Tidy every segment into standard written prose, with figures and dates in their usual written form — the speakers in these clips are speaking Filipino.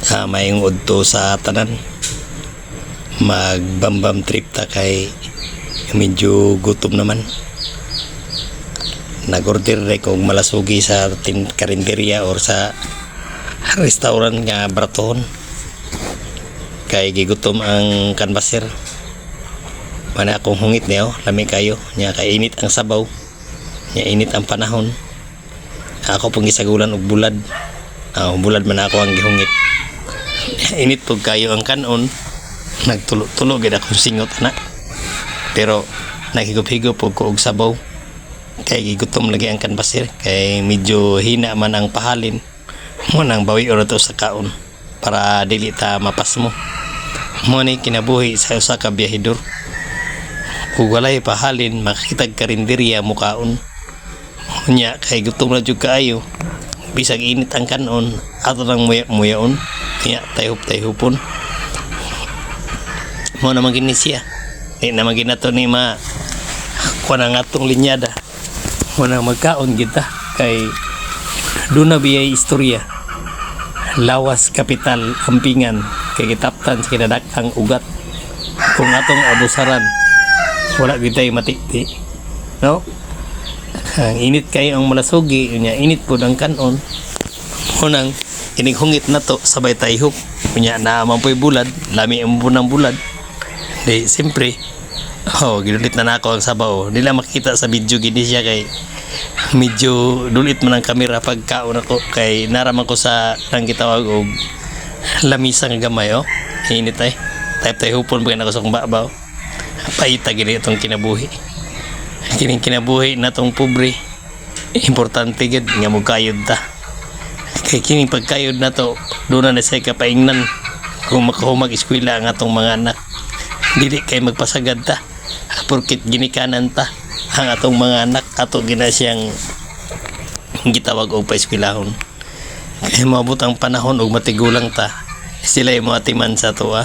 Mayong udto sa tanan, magbambam trip ta kay medyo gutom naman. Nag-order rin kong malasugi sa karinderya or sa restaurant nga Braton kay gigutom ang kanbaser. Mana akong hungit niyo, lami kayo nya kainit ang sabaw, nya init ang panahon. Ako pong gisagulan og bulad. Bulad man ako ang gihungit. Init po kayo ang kanon, nagtulo-tulo gid akong singot na. Pero naghigop-higop po ko og sabaw kay gigutom lagi ang kanbaser, kay medyo hina man ang pahalin mo nang bawi oro to sa kaon para dili ta mapas mo. Mo ni kinabuhi sa usa ka biyahedor. Ug walay pahalin makitag karinderya mo kaon. Unya kay gutom na jud kaayo. Bisag init ang kanon, ato nang muyaon. Kaya tayhop-tayhopon. Mo naman gini siya. Di naman ginato ni kuha na nga tong linyada. Mo na magkaon kita kay doon na biyay istorya. Lawas kapital Ampingan kay kitaptan sa kinadakang ugat. Kung atong abusaran wala gitay matikti, no? Ang init kayo ang malasugi, unya init po ang kanon. Unang inighungit na to sabay tayhop, unya naman po'y bulad, lami ang bunang bulad. Di siyempre ginulit na nako ang sabaw. Nila makita sa video gini siya kay medyo dulit man ang kamera pagkaon ako kay naraman ko sa nang gitawag og lamisang gamay. Init ay type tayhopon pa ako sa kong babaw. Paita gini itong kinabuhi. Kining kinabuhi na tong pobre, importante gid nga mo kayod ta. Kay kining pagkayod na to, doon na say kapaingnan kung makahumag eskwela ang atong mga anak. Dili kay magpasagad ta porkit ginikanan ta ang atong mga anak ato gina siyang gitawag og paeskwelahon. Kay maabot ang panahon og matigulang ta, sila ay moatiman sa tuwa.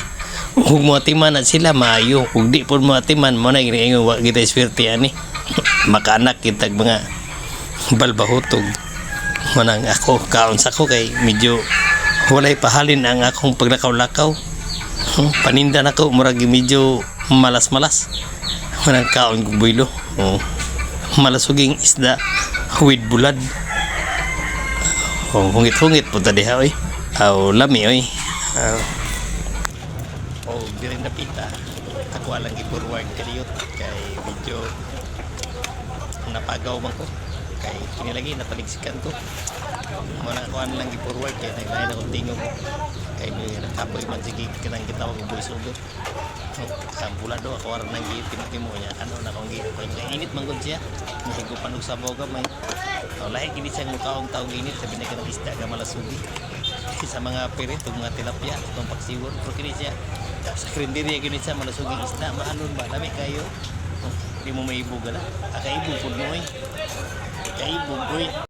Ug moatiman na sila maayo, ug di pud moatiman mo na giniingon wa kita swerte ani. Makaanak kitag mga balbahutog. Manang ako kaon sa ko kay medyo walay pahalin ang akong paglakaw-lakaw. Paninda na ko murag medyo malas-malas. Manang kaon kog builo. Malasuging isda with bulad. Hungit-hungit po ta diha oy. Lami oy. Diri na pita. Ako lang gi-forward kaliyot kay medyo napagaw man ko kay kini lagi napaligsikan ko mo na ako lang gi-forward kay naglain akong tingog kay nakapoy man sige kanang gitawag og voice over ang bulado ako ara nang gipinitimo niya na akong init man gud siya mahigupan og sabaw gamay lahi gini siyang mukaong taong init sabi na kanang isda ga malasugi sa mga pirit ug mga tilapia itong paksiwon pero kini siya sa karinderya gini siya malasuging isda maalon ba lami kayo. Di mo maibog na. Akaibog po mo eh. Kaibog ko eh.